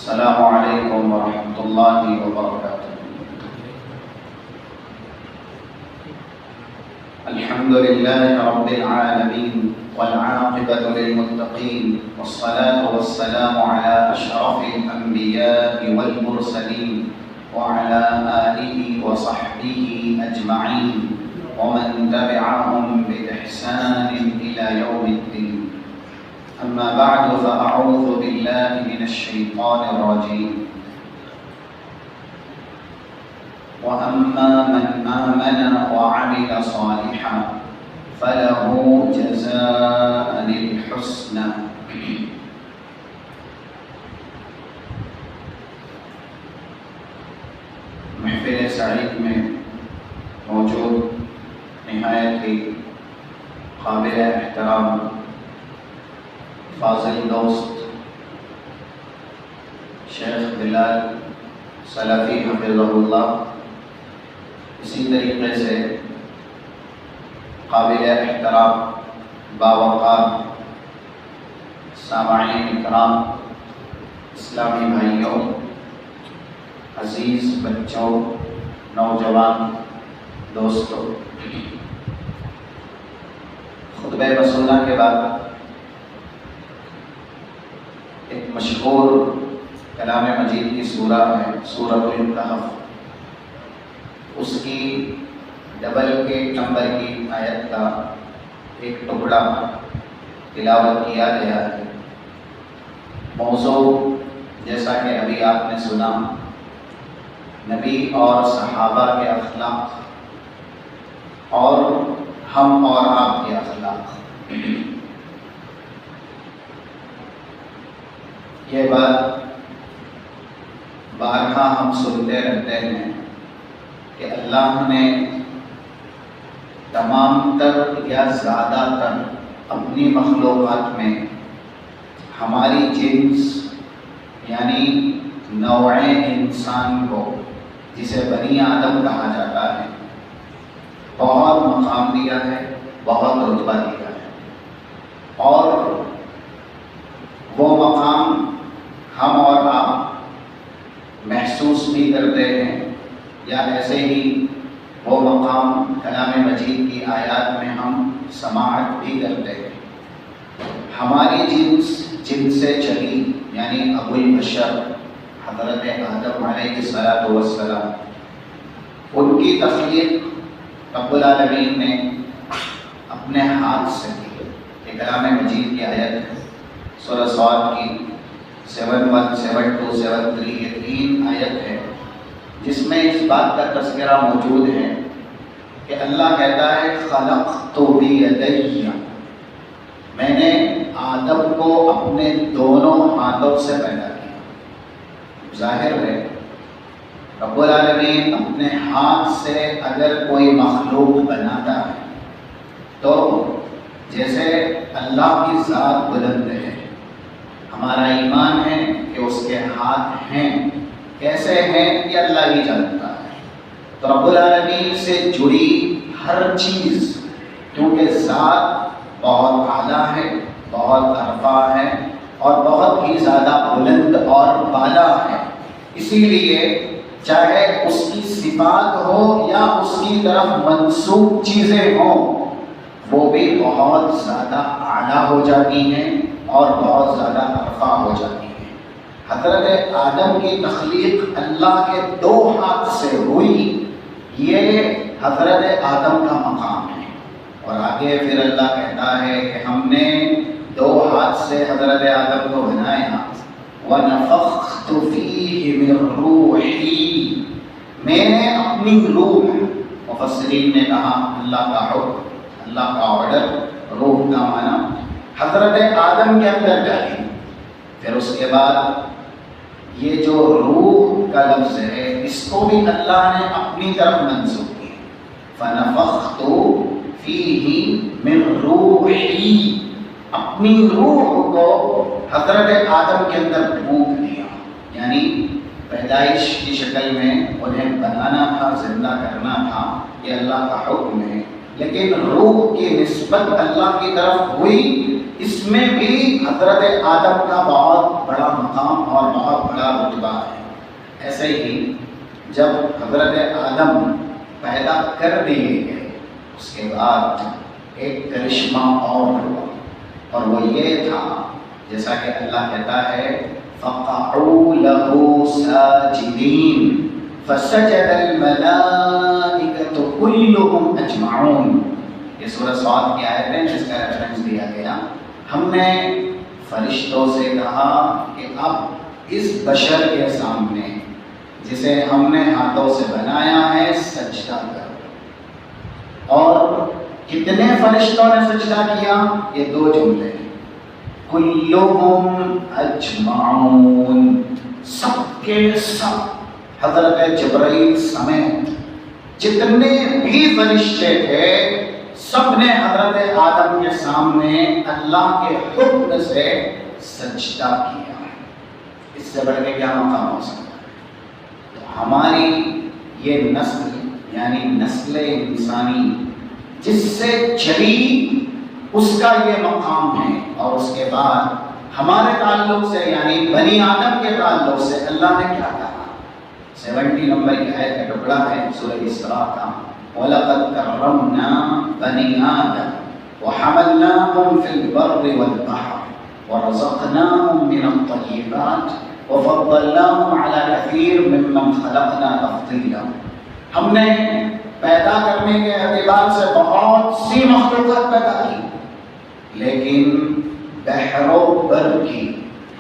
السلام علیکم ورحمۃ اللہ وبرکاتہ۔ الحمد للہ رب العالمین والعاقبۃ للمتقین والصلاة والسلام علی اشرف الانبیاء والمرسلین وعلى آلہ وصحبہ اجمعین ومن تبعهم بإحسان إلى يوم الدين۔ أما بعد فأعوذ بالله من الشيطان الرجيم۔ وأما من آمن وعمل صالحا فله جزاء الحسنى۔ محفل سعید میں موجود نہایت ہی قابل احترام فاضل دوست شیخ بلال سلفی حفظہ اللہ، اسی طریقے سے قابل احترام باوقار سامعین اکرام، اسلامی بھائیوں، عزیز بچوں، نوجوان دوستوں، خطبہ رسولہ کے بعد ایک مشہور کلام مجید کی سورہ ہے سورۃ الکہف، اس کی ڈبل کے نمبر کی آیت کا ایک ٹکڑا تلاوت کیا گیا ہے۔ موضوع جیسا کہ ابھی آپ نے سنا، نبی اور صحابہ کے اخلاق اور ہم اور آپ کے اخلاق۔ یہ بات بارہا ہم سنتے رہتے ہیں کہ اللہ نے تمام تر یا زیادہ تر اپنی مخلوقات میں ہماری جنس یعنی نوع انسان کو، جسے بنی آدم کہا جاتا ہے، بہت مقام دیا ہے، بہت رتبہ دیا ہے، اور وہ مقام ہم اور آپ محسوس بھی کرتے ہیں، یا ایسے ہی وہ مقام کلام مجید کی آیات میں ہم سماعت بھی کرتے ہیں۔ ہماری جنس جن سے چلی یعنی ابو البشر حضرت آدم علیہ السلام، ان کی تخلیق رب العالمین نے اپنے ہاتھ سے کی۔ یہ کلام مجید کی آیت ہے، سورہ صاد کی 71 72 73، یہ 3 آیت ہے جس میں اس بات کا تذکرہ موجود ہے کہ اللہ کہتا ہے خلقت بیدی، میں نے آدم کو اپنے دونوں ہاتھوں سے پیدا کیا۔ ظاہر ہے رب العالمین اپنے ہاتھ سے اگر کوئی مخلوق بناتا ہے تو جیسے اللہ کی ذات بلند ہے، ہمارا ایمان ہے کہ اس کے ہاتھ ہیں، کیسے ہیں یہ اللہ ہی جانتا ہے۔ تو رب العالمین سے جڑی ہر چیز، کیونکہ ذات بہت اعلیٰ ہے، بہت ارفع ہے اور بہت ہی زیادہ بلند اور بالا ہے، اسی لیے چاہے اس کی صفات ہو یا اس کی طرف منسوب چیزیں ہوں، وہ بھی بہت زیادہ اعلیٰ ہو جاتی ہیں اور بہت زیادہ ارفع ہو جاتی ہیں۔ حضرت آدم کی تخلیق اللہ کے 2 ہاتھ سے ہوئی، یہ حضرت آدم کا مقام ہے۔ اور آگے پھر اللہ کہتا ہے کہ ہم نے 2 ہاتھ سے حضرت آدم کو بنایا، وَنَفَخْتُ فِيهِ مِن رُوحِي، میں نے اپنی روح، مفسرین نے کہا اللہ کا حکم، اللہ کا آرڈر، روح کا معنی حضرت آدم کے اندر ڈالی۔ پھر اس کے بعد یہ جو روح کا لفظ ہے اس کو بھی اللہ نے اپنی طرف منسوب کیا، فَنَفَخْتُ فِيهِ مِن رُوحِي، اپنی روح کو حضرت آدم کے اندر پھونک دیا، یعنی پیدائش کی شکل میں انہیں بنانا تھا، زندہ کرنا تھا، یہ اللہ کا حکم ہے، لیکن روح کی نسبت اللہ کی طرف ہوئی اس میں بھی حضرت آدم کا بہت بڑا مقام اور بہت بڑا رتبہ ہے۔ ایسے ہی جب حضرت آدم پیدا کر دیے گئے اس کے بعد ایک کرشمہ اور ہوا، اور وہ یہ تھا جیسا کہ اللہ کہتا ہے فَقَعُوا لَهُ سَاجِدِينَ فَسَجَدَ الْمَلَائِكَةُ كُلُّهُمْ أَجْمَعُونَ۔ یہ سورہ صاد کی آیت ہے جس کا ریفرنس دیا گیا۔ ہم نے فرشتوں سے کہا کہ اب اس بشر کے سامنے جسے ہم نے ہاتھوں سے بنایا ہے سجدہ کرو، اور کتنے فرشتوں نے سجدہ کیا؟ یہ دو جملے ہیں، کلہم اجمعون، سب کے سب، حضرت جبرائیل سمیت جتنے بھی فرشتے تھے سب نے حضرت آدم کے سامنے اللہ کے حکم سے سجدہ کیا۔ اس سے بڑھ کے کیا مقام ہو سکتا ہے؟ تو ہماری یہ نسل یعنی نسل انسانی جس سے چلی اس کا یہ مقام ہے، اور اس کے بعد ہمارے تعلق سے یعنی بنی آدم کے تعلق سے اللہ نے کیا کہا؟ 70 نمبر کی آیت کا ٹکڑا ہے سورہ اسراء کا، وَلَقَدْ كَرَّمْنَا بَنِي آدَمَ وَحَمَلْنَاهُمْ فِي الْبَرِّ وَالْبَحْرِ وَرَزَقْنَاهُمْ مِنَ الطَّيِّبَاتِ وَفَضَّلْنَاهُمْ عَلَى كَثِيرٍ مِّمَّنْ خَلَقْنَا تَفْضِيلًا۔ ہم نے پیدا کرنے کے اعتبار سے بہت سی مخلوقات پیدا کی، لیکن بحر و بر کی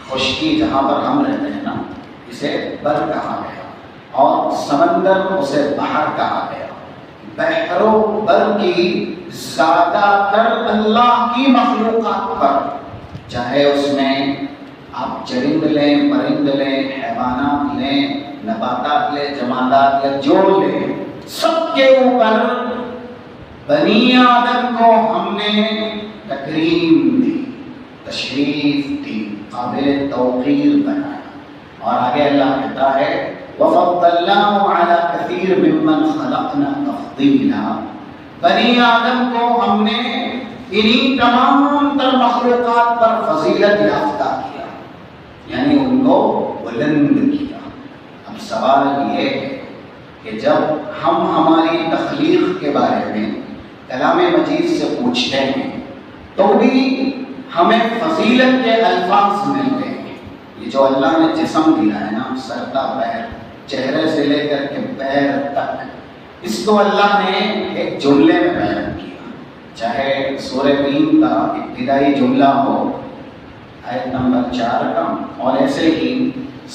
خشکی جہاں پر ہم رہتے ہیں نا اسے بر کہا گیا، اور سمندر اسے بحر کہا گیا۔ بحر و بر کی زیادہ تر اللہ کی مخلوقات پر، چاہے اس میں آپ چرند لیں، پرند لیں، حیوانات لیں، نباتات لیں، جمادات لیں، جو لیں، سب کے اوپر بنی آدم کو ہم نے تکریم دی، تشریف دی، قابل توقیر بنایا۔ اور آگے اللہ کہتا ہے وَفَضَّلْنَاهُمْ عَلَى كَثِيرٍ مِّمَّنْ خَلَقْنَا تَفْضِيلًا۔ بنی آدم کو ہم نے انہی تمام تر مخلوقات پر فضیلت یافتہ کیا، یعنی ان کو بلند کیا۔ اب سوال یہ ہے کہ جب ہم ہماری تخلیق کے بارے میں کلام مجید سے پوچھتے ہیں تو بھی ہمیں فضیلت کے الفاظ ملتے ہیں۔ یہ جو اللہ نے جسم دیا ہے نا، سر تا پیر، چہرے سے لے کر کے پیر تک، اس کو اللہ نے ایک جملے میں بیان کیا، چاہے سورہ 3 کا ابتدائی جملہ ہو آیت نمبر 4 کا، اور ایسے ہی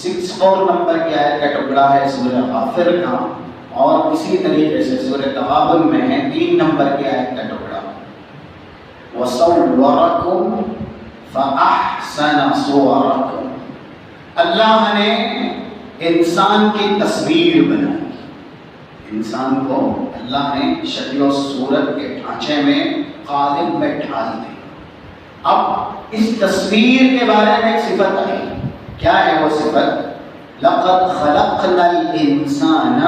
64 نمبر کی آیت کا ٹکڑا ہے سورہ غافر کا، اور اسی طریقے سے سورہ تغابن میں ہے 3 نمبر کی آیت کا ٹکڑا، وَصَوَّرَكُمْ فَأَحْسَنَ صُوَرَكُمْ۔ اللہ نے انسان کی تصویر بنائی، انسان کو اللہ نے شکل و صورت کے ڈھانچے میں قالب میں ڈھال دیا۔ اب اس تصویر کے بارے میں ایک صفت آئی، کیا ہے وہ صفت؟ لَقَدْ خَلَقْنَا الْإِنسَانَ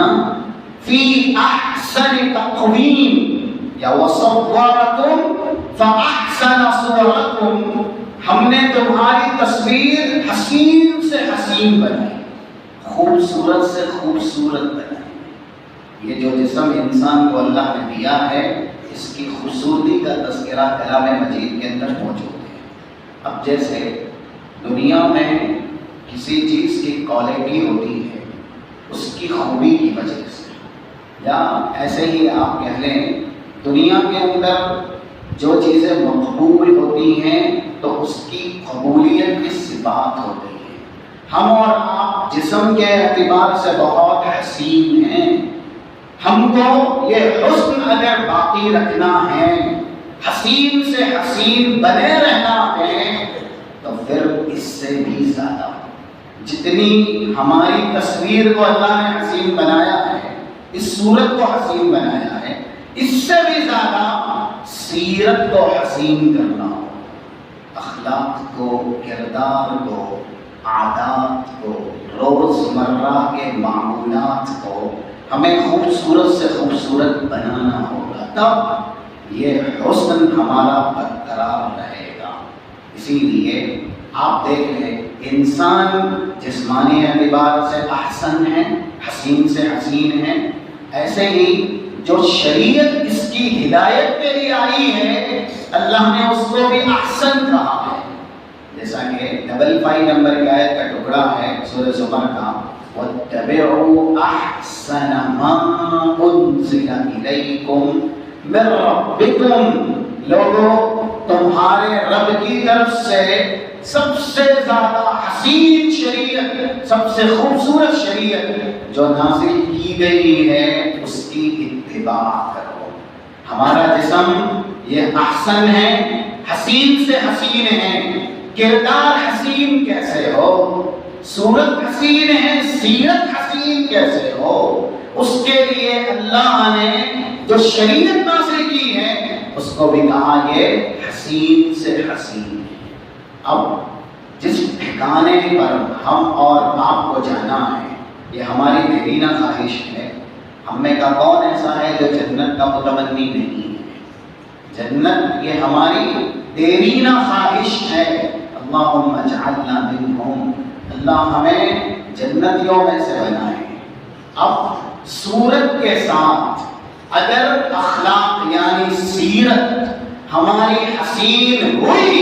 فِي أَحْسَنِ تَقْوِيمٍ یا وَصَوَّرَكُمْ فَأَحْسَنَ صُوَرَكُمْ۔ ہم نے تمہاری تصویر حسین سے حسین بنائی، خوبصورت سے خوبصورت بنائی۔ یہ جو جسم انسان کو اللہ نے دیا ہے اس کی خوبصورتی کا تذکرہ کلام مجید کے اندر موجود ہے۔ اب جیسے دنیا میں کسی چیز کی کوالٹی ہوتی ہے اس کی خوبی کی وجہ سے، یا ایسے ہی آپ کہہ لیں دنیا کے اندر جو چیزیں مقبول ہوتی ہیں تو اس کی قبولیت کی صفات ہوتی ہے۔ ہم اور آپ جسم کے اعتبار سے بہت حسین ہیں، ہم کو یہ حسن اگر باقی رکھنا ہے، حسین سے حسین بنے رہنا ہے، تو پھر اس سے بھی زیادہ جتنی ہماری تصویر کو اللہ نے حسین بنایا ہے، اس صورت کو حسین بنایا ہے، اس سے بھی زیادہ سیرت کو حسین کرنا ہو، اخلاق کو، کردار کو، عادات کو، روزمرہ کے معمولات کو ہمیں خوبصورت سے خوبصورت بنانا ہوگا، تب یہ حسن ہمارا برقرار رہے گا۔ اسی لیے آپ دیکھ لیں انسان جسمانی اعتبار سے احسن ہے، حسین سے حسین ہے، ایسے ہی جو شریعت اس کی ہدایت کے لیے آئی ہے اللہ نے اس کو بھی احسن کہا ہے. جیسا کہ 55 نمبر کی آیت کا ٹکڑا ہے سورہ زمر کا، وَاتَّبِعُوا أَحْسَنَ مَا أُنزِلَ إِلَيْكُمْ مِن رَّبِّكُمْ، لوگوں تمہارے رب کی طرف سے سب سے زیادہ حسین شریعت، سب سے خوبصورت شریعت جو نازل کی گئی ہے اس کی اتباع کرو. ہمارا جسم یہ احسن ہے، حسین سے حسین ہے. کردار حسین کیسے ہو، صورت حسین ہے، سیرت حسین کیسے ہو، اس کے لیے اللہ نے جو شریعت نازل کی ہے اس کو بھی کہا یہ حسین سے حسین ہے. اب جس ٹھکانے پر ہم اور آپ کو جانا ہے یہ ہماری دیرینہ خواہش ہے. ہم میں کا کون ایسا ہے جو جنت کا متمنی نہیں ہے؟ جنت یہ ہماری دیرینہ خواہش ہے. اللہم اجعلنا منہم، اللہ ہمیں جنتیوں میں سے بنائے. اب صورت کے ساتھ اگر اخلاق یعنی سیرت ہماری حسین ہوئی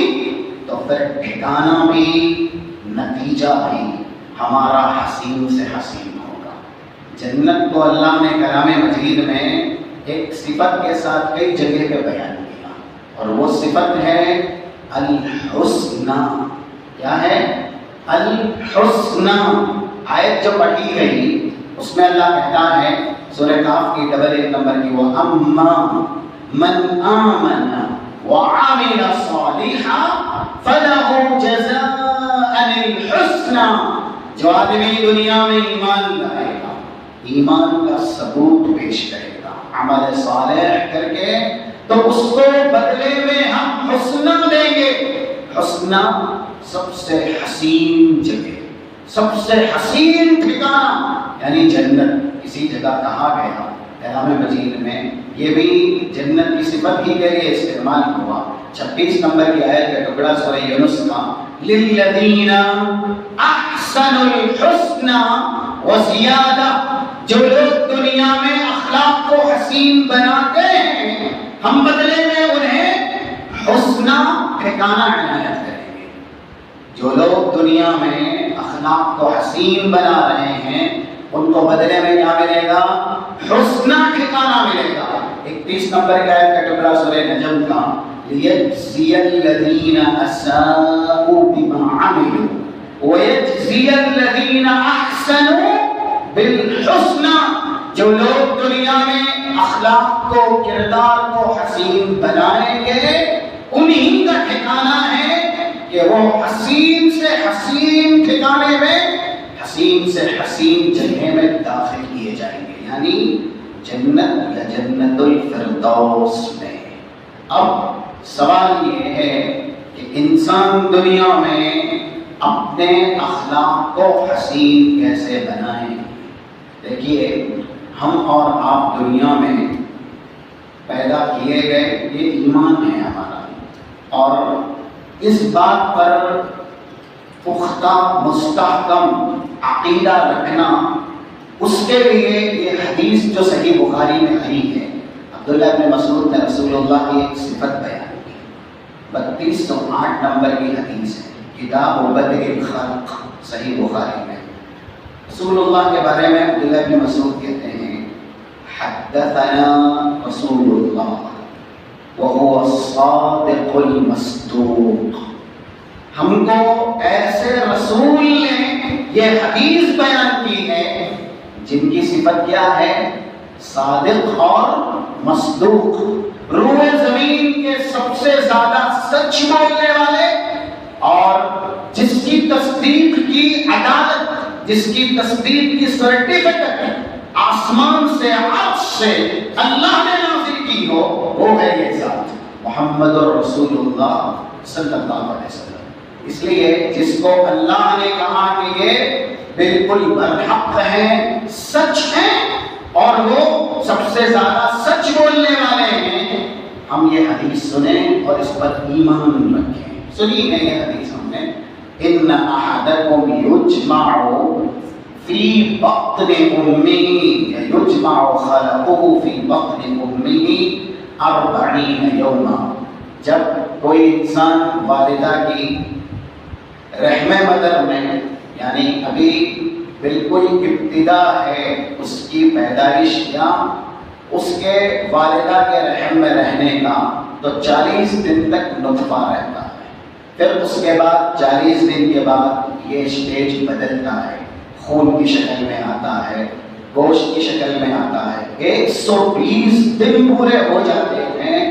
تو پھر ٹھکانہ بھی نتیجہ بھی ہمارا حسین سے حسین ہوگا. جنت کو اللہ نے کلام مجید میں ایک صفت کے ساتھ کئی جگہ پہ بیان کیا، اور وہ صفت ہے الحسنہ. کیا ہے؟ الحسنہ. آیت جو پڑھی گئی اس میں اللہ کہتا ہے سورہ کاف کی 1 نمبر کی، وَأَمَّا مَنْ آمَنَ وَعَمِلَ صَالِحًا فَلَهُ جَزَاءً الْحُسْنَى. جو آدمی دنیا میں ایمان لائے گا، ایمان کا ثبوت پیش کرے گا عمل صالح کر کے، تو اس کو بدلے میں ہم حسنہ دیں گے. حسنہ سب سے حسین جگہ، سب سے حسین ٹھکانہ یعنی جنت. اسی جگہ کہا گیا کلام مجید میں، یہ بھی جنت کی صفت ہی کے لیے استعمال ہوا. 26 نمبر کی آیت کا ٹکڑا سورہ یونس کا، للذین احسنوا الحسنى وزیادہ. جو لوگ دنیا میں اخلاق کو حسین بناتے ہیں ہم بدلے میں انہیں حسنہ ٹھکانہ عنایت کریں گے. جو لوگ دنیا میں اخلاق کو حسین بنا رہے ہیں ان کو بدلے میں کیا ملے گا؟ حسنہ ٹھکانہ ملے گا. 31 نمبر کی آیت کا ٹکڑا سورہ نجم کا، لِيَجْزِيَ الَّذِينَ أَسَاءُوا بِمَا عَمِلُوا وَيَجْزِيَ الَّذِينَ أَحْسَنُوا بِالْحُسْنَى. جو لوگ دنیا میں اخلاق کو، کردار کو حسین بنائیں گے انہی کا ٹھکانہ ہے کہ وہ حسین سے حسین ٹھکانے میں، حسین سے حسین جگہ میں داخل کیے جائیں گے، یعنی جنت یا جنت الفردوس میں. اب سوال یہ ہے کہ انسان دنیا میں اپنے اخلاق کو حسین کیسے بنائیں. دیکھیے ہم اور آپ دنیا میں پیدا کیے گئے، یہ ایمان ہے ہمارا، اور اس بات پر پختہ مستحکم عقیدہ رکھنا، اس کے لیے یہ حدیث جو صحیح بخاری میں آئی ہے، عبداللہ بن مسعود نے رسول اللہ کی ایک صفت بیان کی. 3208 نمبر کی حدیث ہے، کتاب بدء الخلق صحیح بخاری میں. رسول اللہ کے بارے میں عبداللہ بن مسعود کہتے ہیں، حدثنا رسول اللہ وهو الصادق المصدوق. ہم کو ایسے رسول نے یہ حدیث بیان کی ہے جن کی صفت کیا ہے؟ صادق اور مصدوق. روح زمین کے سب سے زیادہ سچ بولنے والے، اور جس کی تصدیق کی عدالت، جس کی تصدیق کی سرٹیفکیٹ آسمان سے، عرش سے اللہ نے نازل کی ہو، وہ ہے یہ ذات محمد رسول اللہ صلی اللہ علیہ وسلم. اس لیے جس کو اللہ نے کہا کہ یہ بالکل برحق ہیں، سچ ہیں، اور وہ سب سے زیادہ سچ بولنے والے ہیں، ہم یہ حدیث سنیں اور اس پر ایمان رکھیں. سنی ہے یہ حدیث ہم نے، ان احدکم یجمع فی بطن امہ، یجمع خلقہ فی بطن امہ 40 یوما، جب کوئی انسان والدہ کی رحم مدر میں، یعنی ابھی بالکل ابتدا ہے اس کی پیدائش یا اس کے والدہ کے رحم میں رہنے کا، تو 40 دن تک نطفہ رہتا ہے، پھر اس کے بعد 40 دن کے بعد یہ اسٹیج بدلتا ہے، خون کی شکل میں آتا ہے، گوشت کی شکل میں آتا ہے، 120 دن پورے ہو جاتے ہیں،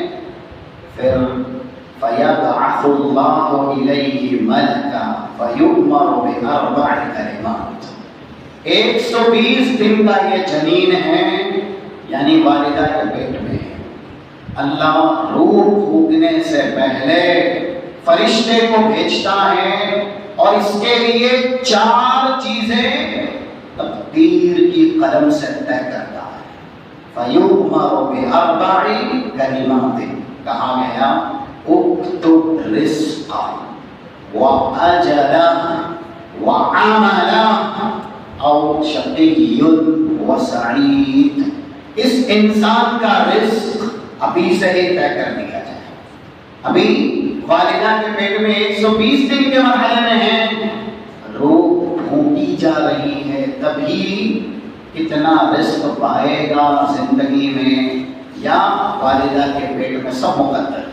پھر فَيَبْعَثُ اللَّهُ إِلَيْهِ مَلَكًا فَيُؤْمَرُ بِأَرْبَعِ كَلِمَاتٍ۔ 120 دن کا یہ جنین ہے، یعنی والدہ کے پیٹ میں ہے، اللہ روح پھونکنے سے پہلے فرشتے کو بھیجتا ہے اور اس کے لیے 4 چیزیں تقدیر کی قلم سے طے کرتا ہے۔ فَيُؤْمَرُ بِأَرْبَعِ كَلِمَاتٍ، کہا گیا اکتب رزقا وَأَجَلًا وَعَمَلًا او شقی وسعید، اس انسان کا رزق ابھی سے ہی طے کر دیا جائے۔ ابھی والدہ کے پیٹ میں 120 دن کے مرحلے میں ہے، روح پھونکی جا رہی ہے، تبھی کتنا رزق پائے گا زندگی میں یا والدہ کے پیٹ میں سب مقدر ہے۔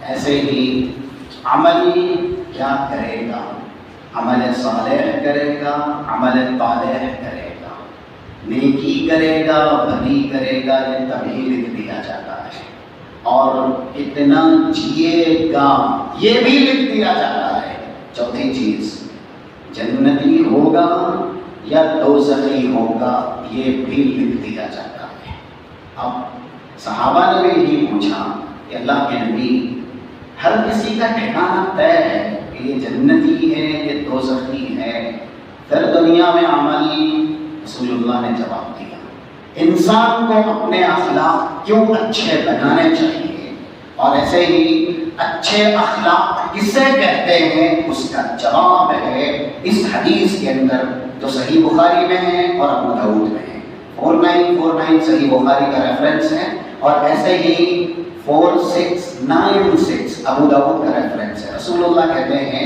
ایسے ہی عمل کیا کرے گا، عمل صالح کرے گا، عمل طالح کرے گا، نیکی کرے گا، بدی کرے گا، یہ تبھی لکھ دیا جاتا ہے، اور کتنا جیے گا یہ بھی لکھ دیا جاتا ہے۔ چوتھی چیز، جنتی ہوگا یا دوزخی ہوگا یہ بھی لکھ دیا جاتا ہے۔ اب صحابہ نے بھی یہی پوچھا کہ اللہ کے نبی، ہر کسی کا ٹھکانہ طے ہے کہ یہ جنتی ہے یہ دوزخی ہے، پھر دنیا میں عمل، رسول اللہ نے جواب دیا انسان کو اپنے اخلاق کیوں اچھے بنانے چاہیے، اور ایسے ہی اچھے اخلاق کسے کہتے ہیں اس کا جواب ہے اس حدیث کے اندر جو صحیح بخاری میں ہے اور ابو داؤد میں ہے۔ 4949 صحیح بخاری کا ریفرنس ہے، اور ایسے ہی 4696 ابو داؤد کا ریفرنس ہے۔ رسول اللہ کہتے ہیں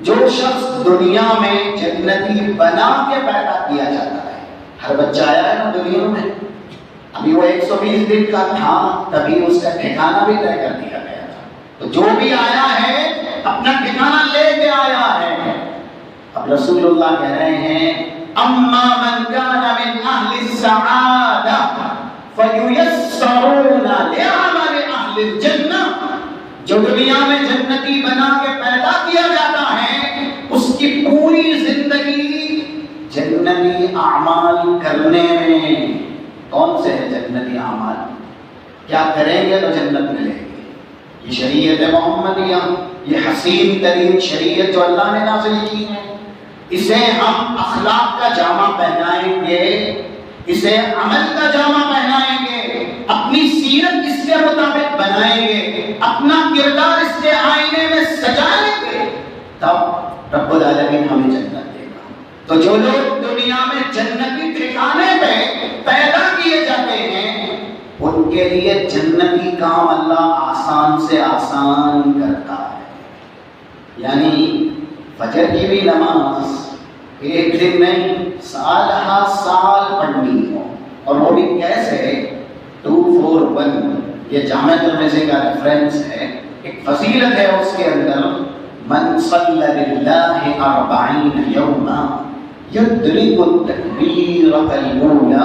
جو شخص دنیا میں جنتی بنا کے پیدا کیا جاتا ہے، ہر بچہ آیا ہے نا دنیا میں، ابھی وہ 120 دن کا تھا تبھی اس کا ٹھکانہ بھی طے کر دیا گیا تھا، تو جو بھی آیا ہے اپنا ٹھکانہ لے کے آیا ہے۔ اب رسول اللہ کہہ رہے ہیں اما من کان من اہل السعادہ فیسرون لعمل اہل الجنہ، جو دنیا میں جنتی بنا کے پیدا کیا جاتا ہے اس کی پوری زندگی جنتی اعمال کرنے میں۔ کون سے ہیں جنتی اعمال؟ کیا کریں گے تو جنت ملے گی؟ یہ شریعت محمدیہ، یہ حسین ترین شریعت جو اللہ نے نازل کی ہے، اسے ہم اخلاق کا جامہ پہنائیں گے، اسے عمل کا جامہ پہنائیں گے، اپنی سیرت اس کے مطابق بنائیں گے، اپنا کردار اس کے آئینے میں سجائیں گے، تب رب العالمین ہمیں جنت دے گا۔ تو جو لوگ دنیا میں جنتی ٹھکانے پہ پیدا کیے جاتے ہیں ان کے لیے جنتی کام اللہ آسان سے آسان کرتا ہے، یعنی فجر کی بھی نماز ایک دن نہیں سال ہر سال پڑھنی ہو، اور وہ بھی کیسے؟ 241 یہ جامع ترمذی کا ریفرنس ہے، ایک فضیلت ہے اس کے اندر، من صلی للہ 40 یوما یدرک التکبیرۃ الاولی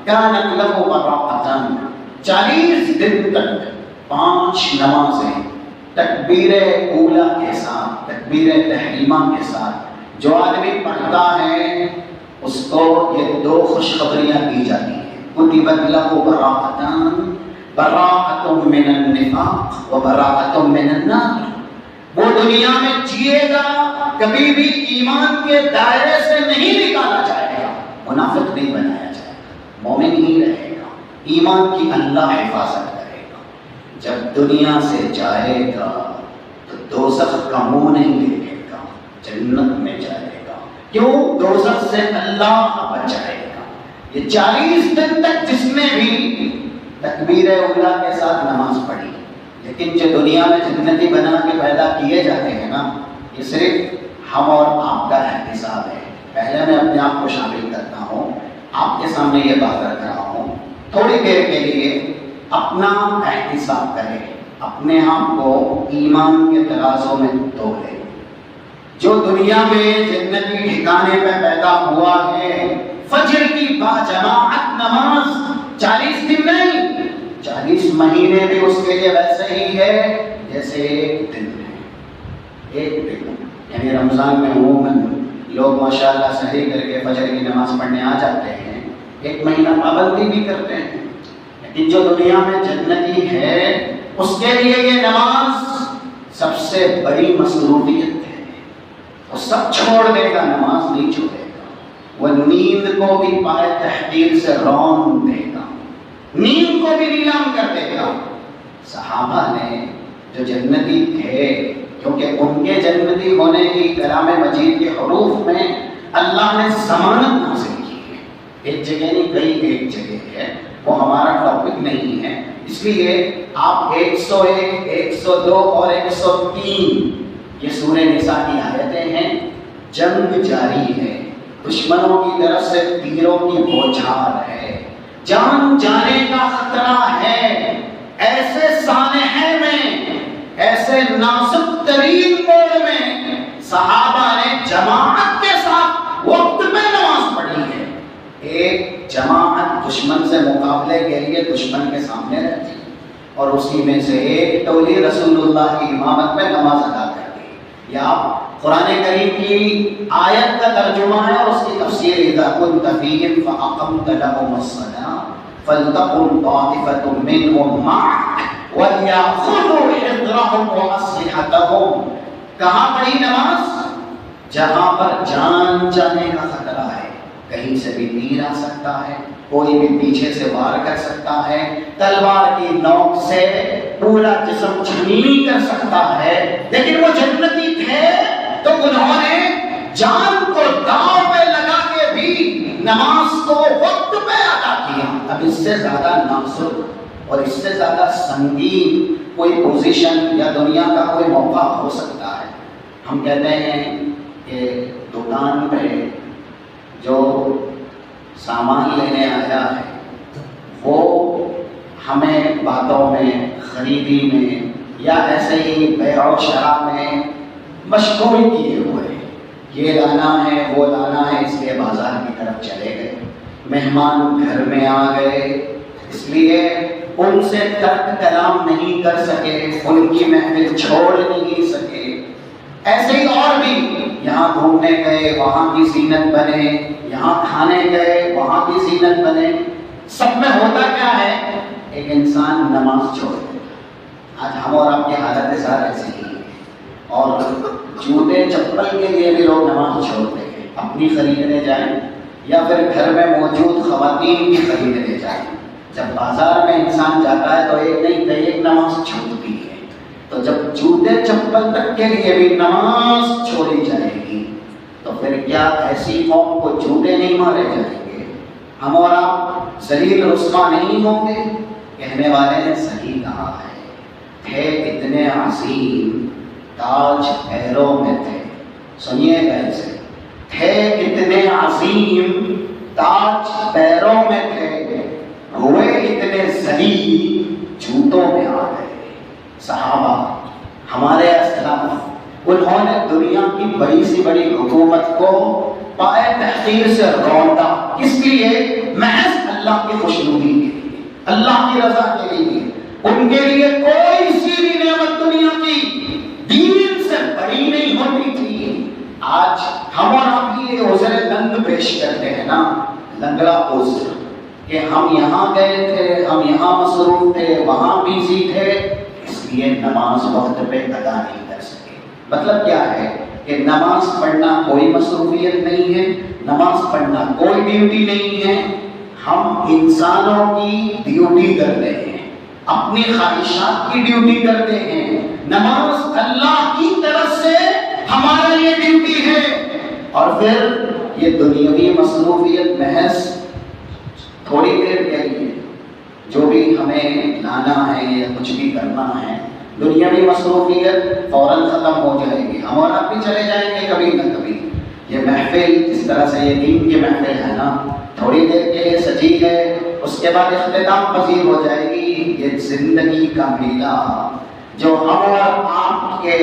کانت لہ براءۃ، 40 دن تک 5 نمازیں تکبیر اولا کے ساتھ، تکبیر تحریمہ کے ساتھ جو آدمی پڑھتا ہے اس کو یہ 2 خوشخبریاں دی جاتی ہیں، کتبت لہ براءۃ، براءۃ من النفاق و براءۃ من النار۔ وہ دنیا میں جیے گا، کبھی بھی ایمان کے دائرے سے نہیں نکالا جائے گا، منافق نہیں بنایا جائے گا، مومن ہی رہے گا، ایمان کی اللہ حفاظت کرے گا۔ جب دنیا سے جائے گا تو دوزخ کا منہ نہیں دیکھے گا، جنت میں جائے گا۔ کیوں؟ دوزخ سے اللہ بچائے گا۔ یہ 40 دن تک جس نے بھی تکبیر اولیٰ کے ساتھ نماز پڑھی، لیکن جو دنیا میں جنتی بنا کے پیدا کیے جاتے ہیں نا، یہ صرف ہم اور آپ کا احتساب ہے۔ پہلے میں اپنے آپ کو شامل کرتا ہوں، آپ کے سامنے یہ بات رکھ رہا ہوں، تھوڑی دیر کے لیے اپنا احتساب کریں، اپنے آپ کو ایمان کے ترازوں میں تولیں۔ جو دنیا میں جنتی ٹھکانے پہ پیدا ہوا ہے، فجر کی باجماعت نماز 40 دن نہیں، 40 مہینے بھی اس کے لیے ویسے ہی ہے جیسے ایک دن ہے۔ ایک دن یعنی رمضان میں عموماً لوگ ماشاءاللہ سحری کر کے فجر کی نماز پڑھنے آ جاتے ہیں، ایک مہینہ پابندی بھی کرتے ہیں، لیکن جو دنیا میں جنتی ہے اس کے لیے یہ نماز سب سے بڑی مصروفیت ہے۔ وہ سب چھوڑ دے گا، نماز نہیں چھوڑے گا۔ وہ نیند کو بھی پائے تحقیر سے رون دے گا، نیند کو بھی نیلام کر دے گا۔ صحابہ نے جو جنتی تھے، کیونکہ ان کے جنتی ہونے کی کلام مجید کے حروف میں اللہ نے ضمانت نازل کی ہے، ایک جگہ نہیں کئی ایک جگہ ہے، وہ ہمارا ٹاپک نہیں ہے، اس لیے آپ 101، 102 اور 103 یہ سورہ نساء کی آیتیں ہیں۔ جنگ جاری ہے، دشمنوں کی طرف سے تیروں کی بوچھار ہے، جان جانے کا خطرہ ہے۔ ایسے سانحے میں، ایسے نازک ترین موڑ میں صحابہ نے جماعت کے ساتھ وقت میں نماز پڑھی ہے۔ ایک جماعت دشمن سے مقابلے کے لیے دشمن کے سامنے رہتی اور اسی میں سے ایک ٹولی رسول اللہ کی امامت میں نماز ادا کرتی۔ یا قرآن کریم کی آیت کا ترجمہ ہے اور اس کی تفسیر اذا كنت فيهم فأقمت لهم الصلاة فلتقم طائفة منهم معك وليأخذوا حذرهم وأسلحتهم۔ کہاں پڑھی نماز؟ جہاں پر جان جانے کا خطرہ ہے، کہیں سے بھی تیر آ سکتا ہے، کوئی بھی پیچھے سے وار کر سکتا ہے، تلوار کی نوک سے پورا جسم چھلنی کر سکتا ہے، لیکن وہ جنتی تھے تو انہوں نے جان کو داؤ پہ لگا کے بھی نماز کو وقت پہ ادا کیا۔ اب اس سے زیادہ نازک اور اس سے زیادہ سنگین کوئی پوزیشن یا دنیا کا کوئی موقع ہو سکتا ہے؟ ہم کہتے ہیں کہ دکان پہ جو سامان لینے آیا ہے وہ ہمیں باتوں میں، خریدی میں یا ایسے ہی بیع و شراء میں مشغول کیے ہوئے، یہ لانا ہے وہ لانا ہے، اس لیے بازار کی طرف چلے گئے، مہمان گھر میں آ گئے، اس لیے ان سے ترک کلام نہیں کر سکے، ان کی محفل چھوڑ نہیں سکے۔ ایسے ہی اور بھی یہاں گھومنے گئے، وہاں کی زینت بنے، یہاں کھانے گئے، وہاں کی زینت بنے۔ سب میں ہوتا کیا ہے؟ ایک انسان نماز چھوڑ دے۔ آج ہم اور آپ کی حالت سارے ایسے ہی ہے، اور جوتے چپل کے لیے بھی لوگ نماز چھوڑتے ہیں، اپنی خریدنے جائیں یا پھر گھر میں موجود خواتین کی خریدنے جائیں۔ جب بازار میں انسان جاتا ہے تو ایک نہیں کئی ایک نماز چھوٹتی ہے، تو جب جوتے چپل تک کے لیے بھی نماز چھوڑی جائے گی تو پھر کیا ایسی قوم کو جوتے نہیں مارے جائیں گے؟ ہم اور آپ ذلیل رسوا نہیں ہوں گے؟ کہنے والے نے صحیح کہا ہے، تھے اتنے عظیم تاج پیروں میں تھے۔ سنیے گا اسے، تھے اتنے عظیم تاج پیروں میں تھے، ہوئے اتنے ذلیل جوتوں میں آ گئے۔ صحابہ ہمارے اسلاف، انہوں نے دنیا کی بڑی سی بڑی حکومت کو پائے تحقیر سے روندا، کس لیے؟ محض اللہ کی خوشنودی کے لیے، اللہ کی رضا کے لیے۔ ان کے لیے کوئی سی بھی نعمت دنیا کی دین سے بڑی نہیں ہوتی تھی۔ آج ہم اور آپ یہ عذر لنگ پیش کرتے ہیں نا، لنگڑا عذر، کہ ہم یہاں گئے تھے، ہم یہاں مصروف تھے، وہاں بیزی تھے، اس لیے نماز وقت پہ ادا نہیں کر سکے۔ مطلب کیا ہے کہ نماز پڑھنا کوئی مصروفیت نہیں ہے، نماز پڑھنا کوئی ڈیوٹی نہیں ہے، ہم انسانوں کی ڈیوٹی کر رہے ہیں۔ اپنی خواہشات کی ڈیوٹی کرتے ہیں. نماز اللہ کی طرف سے ہمارا یہ ڈیوٹی ہے. اور پھر یہ دنیاوی مصروفیت محض تھوڑی دیر کے لیے جو بھی ہمیں لانا ہے یا کچھ بھی کرنا ہے، دنیاوی مصروفیت فوراً ختم ہو جائے گی. ہم اور آپ بھی چلے جائیں گے کبھی نہ کبھی. یہ محفل جس طرح سے یہ دین کی محفل ہے نا، تھوڑی دیر کے لیے سجی ہے، اس کے بعد اختتام پذیر ہو جائے گی. یہ زندگی کا میلہ جو ہم اور آپ کے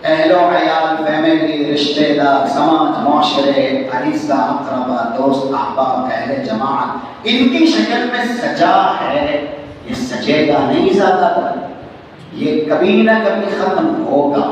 اہل و عیال، فیملی، رشتے دار، سماج، معاشرے، عزیزہ، اقربا، دوست، احباب، اہل جماعت، ان کی شکل میں سجا ہے، یہ سجے گا نہیں زیادہ تر. یہ کبھی نہ کبھی ختم ہوگا.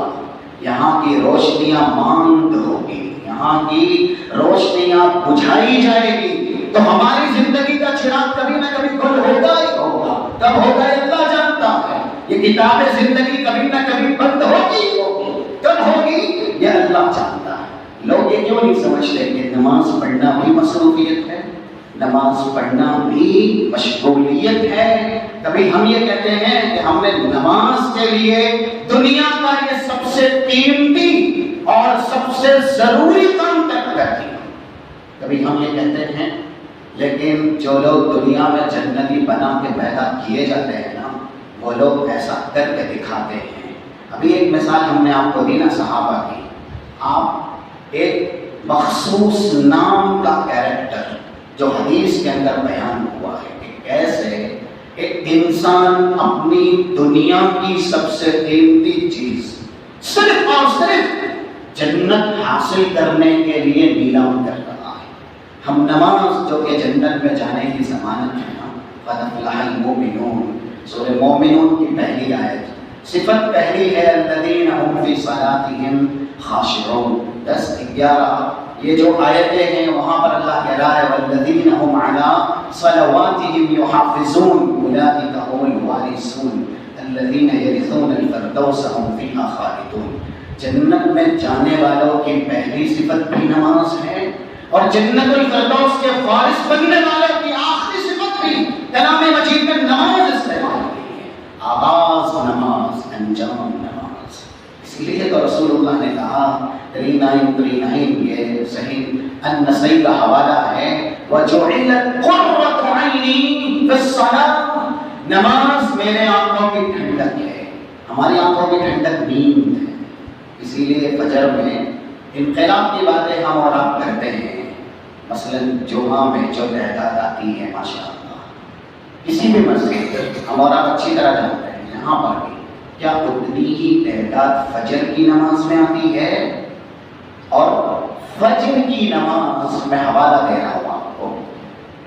یہاں کی روشنیاں ماند ہوگی، یہاں کی روشنیاں بجھائی جائے گی، تو ہماری زندگی کا چراغ کبھی نہ کبھی گل ہوگا ہی ہوگا. کب ہوگا یہ اللہ جانتا ہے. یہ کتاب زندگی کبھی نہ کبھی بند ہوگی ہی ہوگی. کب ہوگی یہ اللہ جانتا ہے. لوگ یہ کیوں نہیں سمجھتے کہ نماز پڑھنا بھی مصروفیت ہے، نماز پڑھنا بھی مشغولیت ہے. کبھی ہم یہ کہتے ہیں کہ ہم نے نماز کے لیے دنیا کا یہ سب سے قیمتی اور سب سے ضروری کام ترک کر دیا. کبھی ہم یہ کہتے ہیں، لیکن جو لوگ دنیا میں جنتی بنا کے پیدا کیے جاتے ہیں نا، وہ لوگ ایسا کر کے دکھاتے ہیں. ابھی ایک مثال ہم نے آپ کو دی نا صحابہ کی. آپ ایک مخصوص نام کا کیریکٹر جو حدیث کے اندر بیان ہوا ہے کہ کیسے ایک انسان اپنی دنیا کی سب سے قیمتی چیز صرف اور صرف جنت حاصل کرنے کے لیے نیلام کر رہا ہے. ہم نماز جو کہ جنت میں جانے کی ضمانت ہے نا، قد افلح المؤمنون، سورہ مومنون کی پہلی آیت، صفت پہلی ہے الذین هم فی صلاتهم خاشعون. 10-11 یہ جو آیتیں ہیں وہاں پر اللہ کہہ رہا ہے والذین هم علی صلواتهم یحافظون اولئک هم الوارثون الذین یرثون الفردوس هم فیہا خالدون. جنت میں جانے والوں کی پہلی صفت بھی نماز ہے، اور جنت الفردوس کے وارث بننے والوں کی آخری صفت بھی کلام مجید میں نماز استعمال کی ہے. آغاز نماز، انجام نماز. اس لیے تو رسول اللہ نے کہا 39 یہ صحیح النسائی کا حوالہ ہے، وَجُعِلَتْ قُرَّةُ عَيْنِي فِي الصَّلَاةِ، نماز میرے آنکھوں کی ٹھنڈک ہے. ہماری آنکھوں کی ٹھنڈک نیند ہے. اسی لیے فجر میں انقلاب کی باتیں ہم اور آپ کرتے ہیں. مثلا جمعہ میں جو تعداد آتی ہے ماشاءاللہ، کسی بھی مسجد ہم اور آپ اچھی طرح جانتے ہیں، یہاں پر بھی کیا اتنی ہی تعداد فجر کی نماز میں آتی ہے؟ اور فجر کی نماز میں حوالہ دے رہا ہوں آپ کو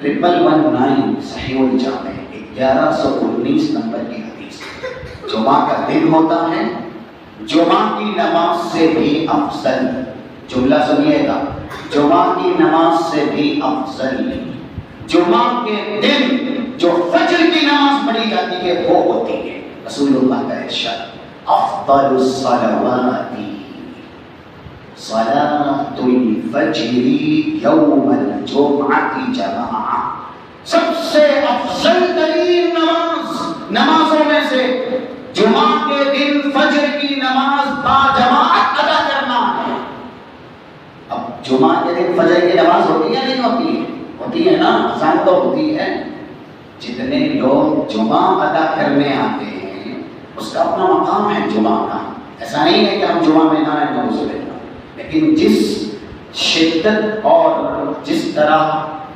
1119 صحیح الجامع 1119 نمبر کی حدیث. جمعہ کا دن ہوتا ہے، جمعہ کی نماز سے بھی افضل، جملہ سنیے گا، جمعہ کی نماز سے بھی افضل جمعہ کے دن جو فجر کی نماز پڑھی جاتی ہے وہ ہوتی ہے. رسول اللہ کا ارشاد افضل الصلوات صلاۃ الفجر یوم الجمعہ جماعہ. سب سے افضل ترین نمازوں میں سے جمعہ کے دن فجر کی نماز باجماعت ادا کرنا ہے. اب جمعہ کے دن فجر کی نماز ہوتی ہے نہیں ہوتی ہے؟ ہوتی ہے نا، اذان تو ہوتی ہے. جتنے لوگ جمعہ ادا کرنے آتے ہیں اس کا اپنا مقام ہے جمعہ کا. ایسا نہیں ہے کہ ہم جمعہ میں نہ رہیں نعوذ باللہ، لیکن جس شدت اور جس طرح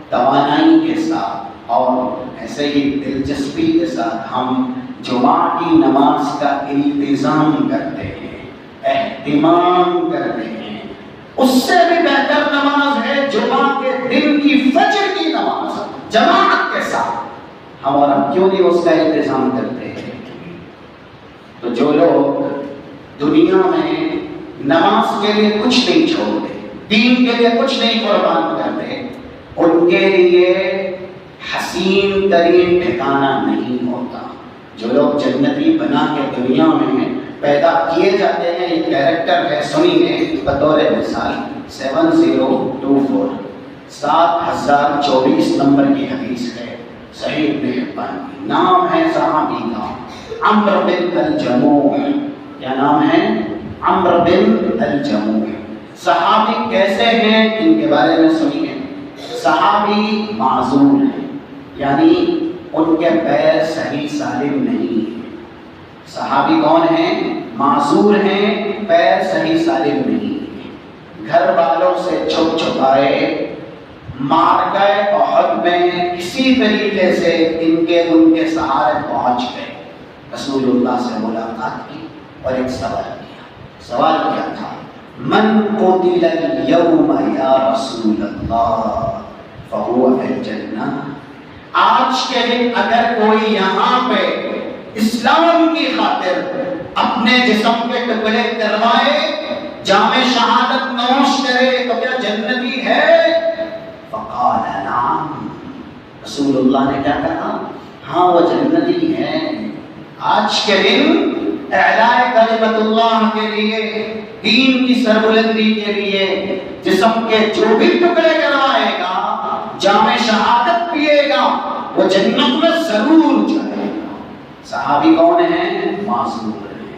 توانائی کے ساتھ اور ایسے ہی دلچسپی کے ساتھ ہم جمعہ کی نماز کا التزام کرتے ہیں، اہتمام کرتے ہیں، اس سے بھی بہتر نماز ہے جمعہ کے دن کی فجر کی نماز جماعت کے ساتھ. ہم اور ہم کیوں نہیں اس کا التزام کرتے ہیں؟ تو جو لوگ دنیا میں نماز کے لیے کچھ نہیں چھوڑتے، دین کے لیے کچھ نہیں قربان کرتے، ان کے لیے حسین ترین ٹھکانہ نہیں ہوتا. جو لوگ جنتی بنا کے دنیا میں پیدا کیے جاتے ہیں، یہ کیریکٹر ہے، سنیے بطور مثال 7024 7024 نمبر کی حدیث ہے. صحیح ابن حبان کی. نام ہے صحابی کا عمرو بن الجموح. کیا نام ہے؟ عمرو بن الجموح. صحابی کیسے ہیں ان کے بارے میں سنیے. صحابی معذور ہیں، یعنی ان کے پیر صحیح سالم نہیں ہیں. صحابی کون ہیں؟ معذور ہیں، پیر صحیح سالم نہیں ہیں. گھر والوں سے چھپ چھپائے معرکہ احد میں کسی طریقے سے ان کے سہارے پہنچ گئے. رسول اللہ سے ملاقات کی اور ایک سوال کیا. سوال کیا تھا؟ من قتل اليوم یا رسول اللہ فہو فی الجنہ. آج کے دن اگر کوئی یہاں پہ اسلام کی خاطر اپنے جسم کے ٹکڑے کروائے، جام شہادت نوش کرے، تو کیا جنتی ہے؟ فقال نعم. رسول اللہ نے کیا کہا؟ ہاں وہ جنتی ہے. آج کے دن اعلاء کلمت اللہ کے لیے، دین کی سربلندی کے لیے جسم کے جو بھی ٹکڑے کروائے گا، جام شہادت پیے گا، وہ جنت میں ضرور جائے گا. صحابی کون ہیں؟ معذور ہیں.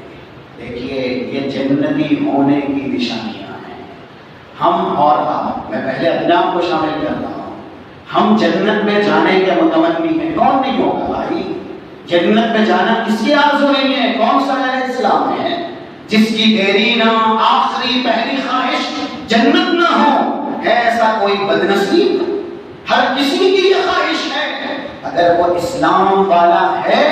دیکھیے یہ جنتی ہونے کی نشانیاں ہیں. ہم اور آپ، میں پہلے اپنے آپ کو شامل کر رہا ہوں، ہم جنت میں جانے کے متمنی ہیں. کون نہیں ہوگا بھائی؟ جنت میں جانا کس کی آرزو نہیں ہے؟ کون سا اہل اسلام ہے جس کی دیرینہ آخری پہلی خواہش جنت نہ ہو؟ ہے ایسا کوئی بدنصیب؟ ہر کسی کی یہ خواہش ہے. اگر وہ اسلام والا ہے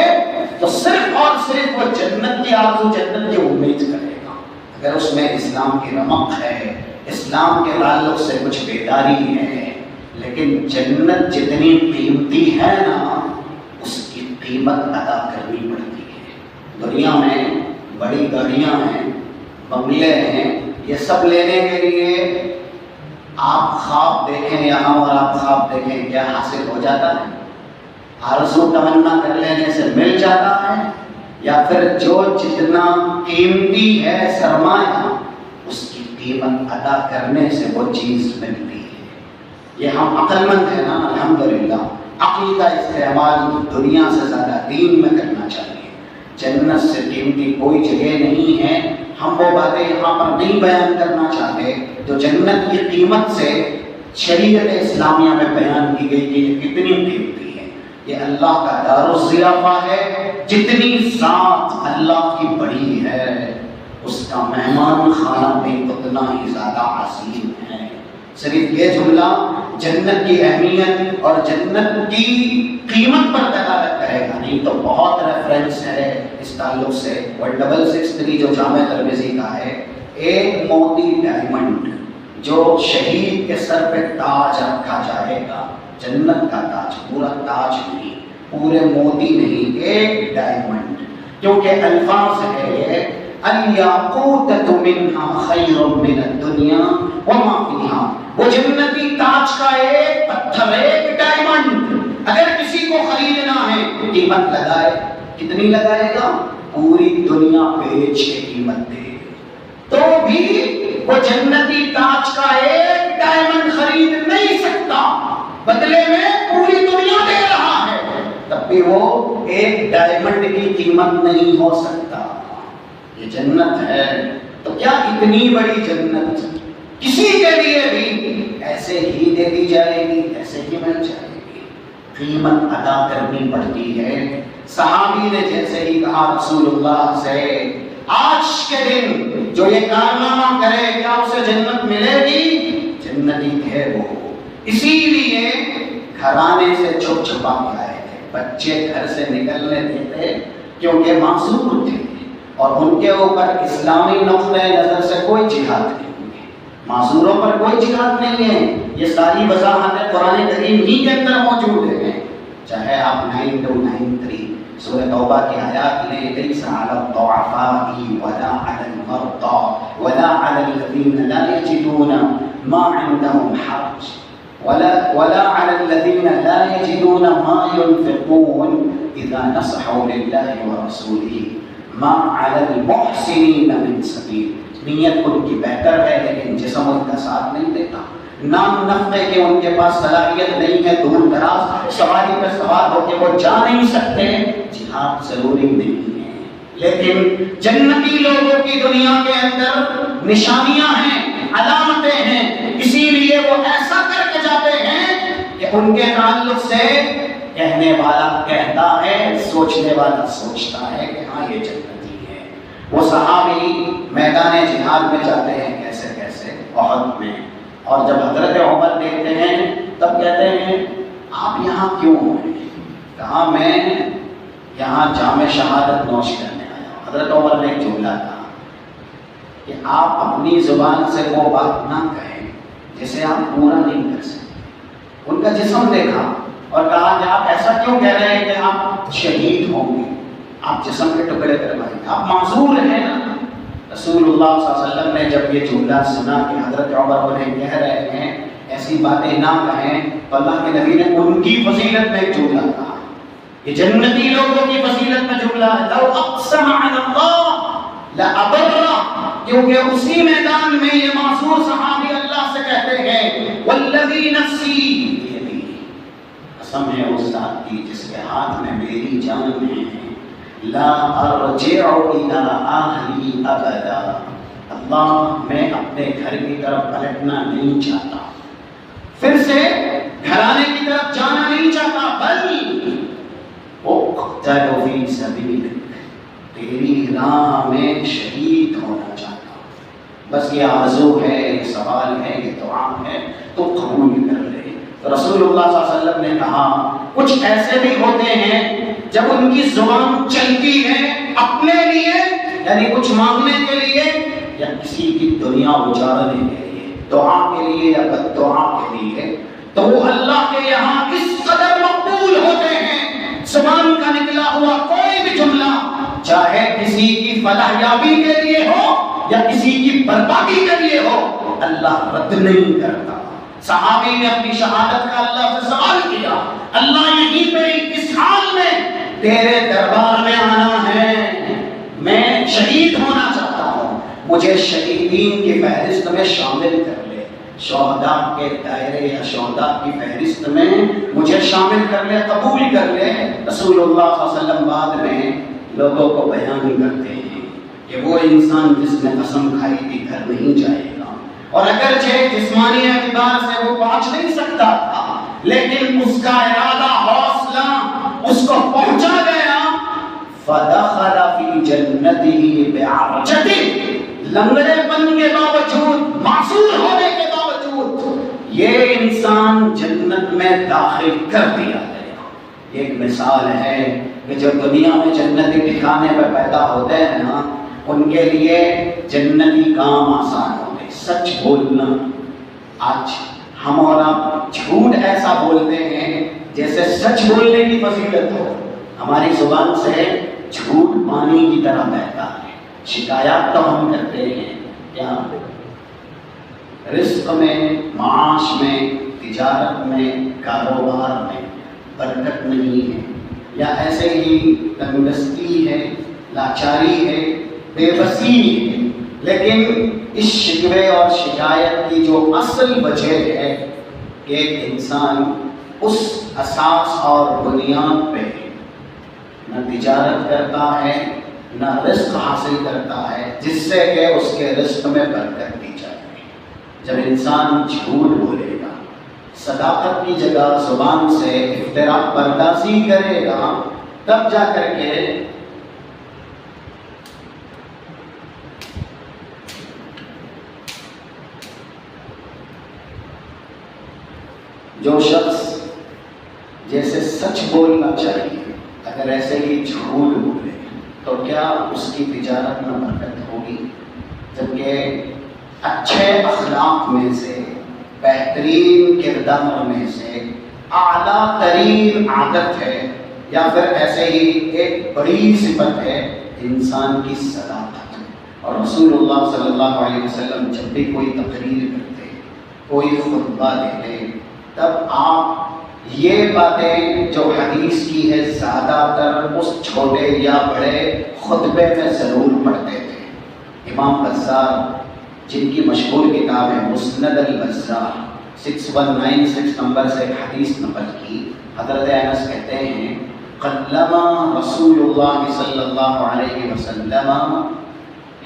تو صرف اور صرف وہ جنت کی آرزو، جنت کی امید کرے گا. اگر اس میں اسلام کی رمق ہے، اسلام کے تعلق سے کچھ بیداری ہے. لیکن جنت جتنی قیمتی ہے نا، اس کی قیمت ادا کرنی پڑتی ہے. دنیا میں بڑی گاڑیاں ہیں، بنگلے ہیں، یہ سب لینے کے لیے آپ خواب دیکھیں یہاں اور آپ خواب دیکھیں، کیا حاصل ہو جاتا ہے؟ آرزو تمنا کر لینے سے مل جاتا ہے؟ یا پھر جو جتنا قیمتی ہے سرمایہ، اس کی قیمت ادا کرنے سے وہ چیز ملتی ہے. یہ ہم عقل مند ہیں نا، الحمدللہ. عقل کا استعمال دنیا سے زیادہ دین میں کرنا چاہیے. جنت سے قیمتی کوئی جگہ نہیں ہے. ہم وہ باتیں یہاں پر نہیں بیان کرنا چاہتے جو جنت کی قیمت سے شریعت اسلامیہ میں بیان کی گئی کہ یہ کتنی قیمتی ہے. یہ اللہ کا دار الضیافہ ہے. جتنی ذات اللہ کی بڑی ہے، اس کا مہمان خانہ بھی اتنا ہی زیادہ عظیم ہے. صرف یہ جملہ جنت کی اہمیت اور جنت کی قیمت پر دلالت کرے گا، نہیں تو بہت ریفرنس ہے اس تعلق سے. 1663 جو جامع ترمذی کا ہے، ایک موتی ڈائمنڈ جو شہید کے سر پہ تاج رکھا جائے گا، جنت کا تاج، پورا تاج نہیں، پورے موتی نہیں، ایک ڈائمنڈ. کیونکہ الفاظ ہے یہ الیاقوتۃ منہا خیر من الدنیا وما فیہا. وہ جنتی تاج کا ایک پتھر، ایک ڈائمنڈ اگر کسی کو خریدنا ہے قیمت لگائے. کتنی لگائے گا؟ پوری دنیا بیچ کے قیمت دے تو بھی وہ جنتی تاج کا ایک ڈائمنڈ خرید نہیں سکتا. بدلے میں پوری دنیا دے رہا ہے، تب بھی وہ ایک ڈائمنڈ کی قیمت نہیں ہو سکتا. یہ جنت ہے تو کیا اتنی بڑی جنت کسی کے لیے بھی ایسے ہی دے دی جائے گی، ایسے ہی مل جائے گی؟ قیمت ادا کرنی پڑتی ہے. صحابی نے جیسے ہی کہا رسول اللہ سے، آج کے دن جو یہ کارنامہ کرے کیا اسے جنت ملے گی؟ جنتی تھے وہ. اسی لیے گھرانے سے چھپ چھپا کے آئے تھے. بچے گھر سے نکلنے دیتے کیونکہ معذور تھے اور ان کے اوپر اسلامی نقطۂ نظر سے کوئی جہاد نہیں ہے. معذوروں پر کوئی جہاد نہیں ہے. یہ ساری وضاحتیں قرآن کریم ہی کے اندر موجود ہیں. چاہے آپ 9293 سورہ توبہ کی آیات لیں، لیس علی الضعفاء ولا علی المرضى ولا علی الذین لا یجدون ما عندهم حرج ولا علی الذین لا یجدون ما ينفقون اذا نصحوا لله ورسوله ما علی المحسنین من سبیل. نیت ان کی بہتر ہے لیکن جسم ان کا ساتھ نہیں دیتا. نام نفع کے ان کے پاس صلاحیت نہیں ہے، دور دراز سواری پر سوار ہو کے وہ جا نہیں سکتے، جہاد ضروری نہیں ہے۔ لیکن جنتی لوگوں کی دنیا کے اندر نشانیاں ہیں، علامتیں ہیں، اسی لیے وہ ایسا کر کے جاتے ہیں کہ ان کے تعلق سے کہنے والا کہتا ہے، سوچنے والا سوچتا ہے کہ ہاں یہ جنتی ہے۔ وہ صحابی میدان جہاد میں جاتے ہیں کیسے کیسے، احد میں، اور جب حضرت عمر دیکھتے ہیں تب کہتے ہیں آپ یہاں کیوں ہیں؟ کہا میں یہاں جام شہادت نوش کرنے آیا ہوں۔ حضرت عمر نے ایک جملہ کہا کہ آپ اپنی زبان سے وہ بات نہ کہیں جسے آپ پورا نہیں کر سکتے۔ ان کا جسم دیکھا اور کہا کہ آپ ایسا کیوں کہہ رہے ہیں کہ آپ شہید ہوں گے، آپ جسم کے ٹکڑے کروائیں گے، آپ معذور ہیں نا۔ رسول اللہ صلی اللہ علیہ وسلم نے جب یہ جملہ سنا کہ حضرت عمر انہیں کہہ رہے ہیں ایسی باتیں نہ کہیں، تو اللہ کے نبی نے ان کی فضیلت میں ایک جملہ کہا، یہ جنتی لوگوں کی فضیلت میں جملہ ہے، لو اقسم علی اللہ لابرہ، کیونکہ اسی میدان میں یہ معصور صحابی اللہ سے کہتے ہیں والذی نفسی بیدی، قسم ہے اس ذات کی جس کے ہاتھ میں میری جان ہے، لا ارجع الى اہلی ابدا، اللہ میں اپنے گھر کی طرف پلٹنا نہیں چاہتا، پھر سے گھرانے کی طرف جانا نہیں چاہتا، بل اقتل فی سبیلک، تیری راہ میں شہید ہونا چاہتا ہوں۔ بس یہ آرزو ہے، یہ سوال ہے، یہ دعا ہے تو قبول کر لے۔ تو رسول اللہ صلی اللہ علیہ وسلم نے کہا کچھ ایسے بھی ہوتے ہیں جب ان کی زبان چلتی ہے اپنے لیے، یعنی کچھ مانگنے کے لیے یا کسی کی دنیا اجاڑنے کے لیے، دعا کے لیے یا بد دعا کے لیے، تو وہ اللہ کے یہاں اس قدر مقبول ہوتے ہیں، زبان کا نکلا ہوا کوئی بھی جملہ چاہے کسی کی فلاح یابی کے لیے ہو یا کسی کی بربادی کے لیے ہو، اللہ رد نہیں کرتا۔ صحابی نے اپنی شہادت کا اللہ سے سوال کیا، اللہ یہیں پہ اس حال میں تیرے دربار میں آنا ہے، میں شہید ہونا چاہتا ہوں، مجھے شہیدین کی فہرست میں شامل کر لے، شہداء کے دائرے یا شہداء کی فہرست میں مجھے شامل کر لے، قبول کر لے۔ رسول اللہ صلی اللہ علیہ وسلم بعد میں لوگوں کو بیان کرتے ہیں کہ وہ انسان جس نے قسم کھائی تھی گھر نہیں جائے گا، اور اگرچہ جسمانی اعتبار سے وہ پہنچ نہیں سکتا تھا، لیکن اس کا ارادہ، حوصلہ اس کو پہنچا گیا۔ فدخل فی جنتہ بعرجتہ، لنگڑے پن کے باوجود، معصور ہونے کے باوجود یہ انسان جنت میں داخل کر دیا گیا۔ ایک مثال ہے کہ جو دنیا میں جنتی ٹھکانے پہ پیدا ہوتے ہیں نا، ان کے لیے جنتی کام آسان ہوتے، سچ بولنا۔ آج ہم اور آپ جھوٹ ایسا بولتے ہیں جیسے سچ بولنے کی فضیلت ہو، ہماری زبان سے جھوٹ پانی کی طرح بہتا ہے۔ شکایات تو ہم کرتے ہیں، کیا رزق میں، معاش میں، تجارت میں، کاروبار میں برکت نہیں ہے، یا ایسے ہی تندرستی ہے، لاچاری ہے، بے بسی ہے، لیکن اس شکوے اور شکایت کی جو اصل وجہ ہے کہ ایک انسان اس اساس اور بنیاد پہ نہ تجارت کرتا ہے، نہ رزق حاصل کرتا ہے جس سے کہ اس کے رزق میں برکت دی جائے۔ جب انسان جھوٹ بولے گا، صداقت کی جگہ زبان سے افتراء پردازی کرے گا، تب جا کر کے جو شخص جیسے سچ بولنا چاہیے اگر ایسے ہی جھوٹ بولے تو کیا اس کی تجارت میں برکت ہوگی؟ جبکہ اچھے اخلاق میں سے، بہترین کردار میں سے اعلیٰ ترین عادت ہے یا پھر ایسے ہی ایک بڑی صفت ہے انسان کی صداقت۔ اور رسول اللہ صلی اللہ علیہ وسلم جب بھی کوئی تقریر کرتے، کوئی خطبہ دیتے، تب آپ یہ باتیں جو حدیث کی ہے زیادہ تر اس چھوٹے یا بڑے خطبے میں ضرور پڑھتے تھے۔ امام بزار جن کی مشہور کتاب ہے مسند البزار، 6196 نمبر سے ایک حدیث نقل کی. حضرت انس کہتے ہیں قلما رسول اللہ صلی اللہ علیہ وسلم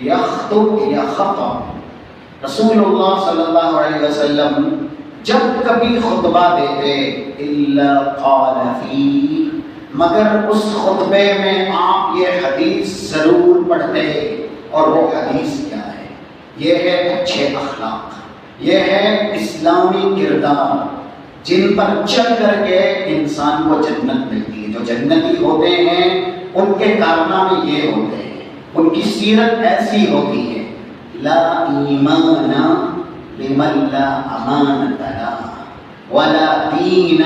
یخطب یا خطب. رسول اللہ صلی اللہ علیہ وسلم جب کبھی خطبہ دیتے الا قال فی، مگر اس خطبے میں آپ یہ حدیث ضرور پڑھتے. اور وہ حدیث کیا ہے؟ یہ ہے اچھے اخلاق، یہ ہے اسلامی کردار جن پر چل کر کے انسان کو جنت ملتی ہے. جو جنتی ہوتے ہیں ان کے کارنامے یہ ہوتے ہیں، ان کی سیرت ایسی ہوتی ہے. لا ایمان لمن لا امانت له ولا دین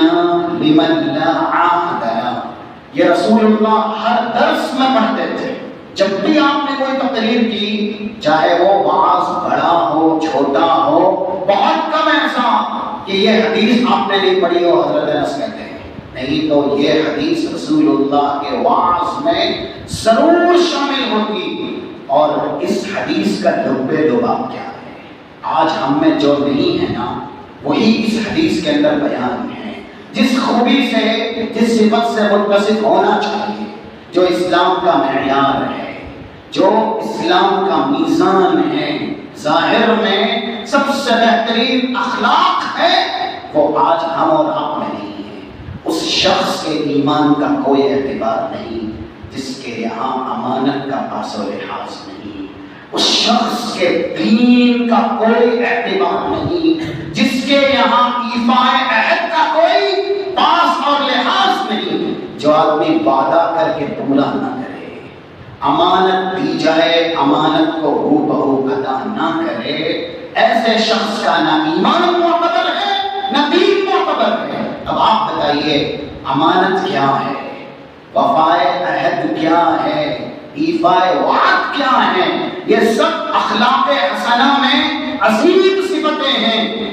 لمن لا عهد له. یہ رسول اللہ ہر درس میں پڑھتے تھے. جب بھی آپ نے کوئی تقریر کی، چاہے وہ واعظ بڑا ہو چھوٹا ہو، بہت کم ایسا کہ یہ حدیث آپ نے نہیں پڑھی ہو. حضرت انس کہتے ہیں نہیں تو یہ حدیث رسول اللہ کے واعظ میں ضرور شامل ہوتی. اور اس حدیث کا لبے لباب کیا ہے؟ آج ہم میں جو نہیں ہے نا، وہی اس حدیث کے اندر بیان ہے. جس خوبی سے، جس صفت سے متصف ہونا چاہیے، جو اسلام کا معیار ہے، جو اسلام کا میزان ہے، ظاہر میں سب سے بہترین اخلاق ہے، وہ آج ہم اور آپ میں نہیں ہے. اس شخص کے ایمان کا کوئی اعتبار نہیں جس کے یہاں امانت کا پاس و لحاظ نہیں. اس شخص کے دین کا کوئی اعتبار نہیں جس کے یہاں ایفائے عہد کا کوئی پاس اور لحاظ نہیں. جو آدمی وعدہ کر کے پورا نہ کرے، امانت دی جائے امانت کو ہو بہو ادا نہ کرے، ایسے شخص کا نہ ایمان معتبر ہے نہ دین معتبر ہے. اب آپ بتائیے امانت کیا ہے، وفائے عہد کیا ہے، ایفائے وعد کیا ہے؟ یہ سب اخلاق حسنہ میں عظیم صفتیں ہیں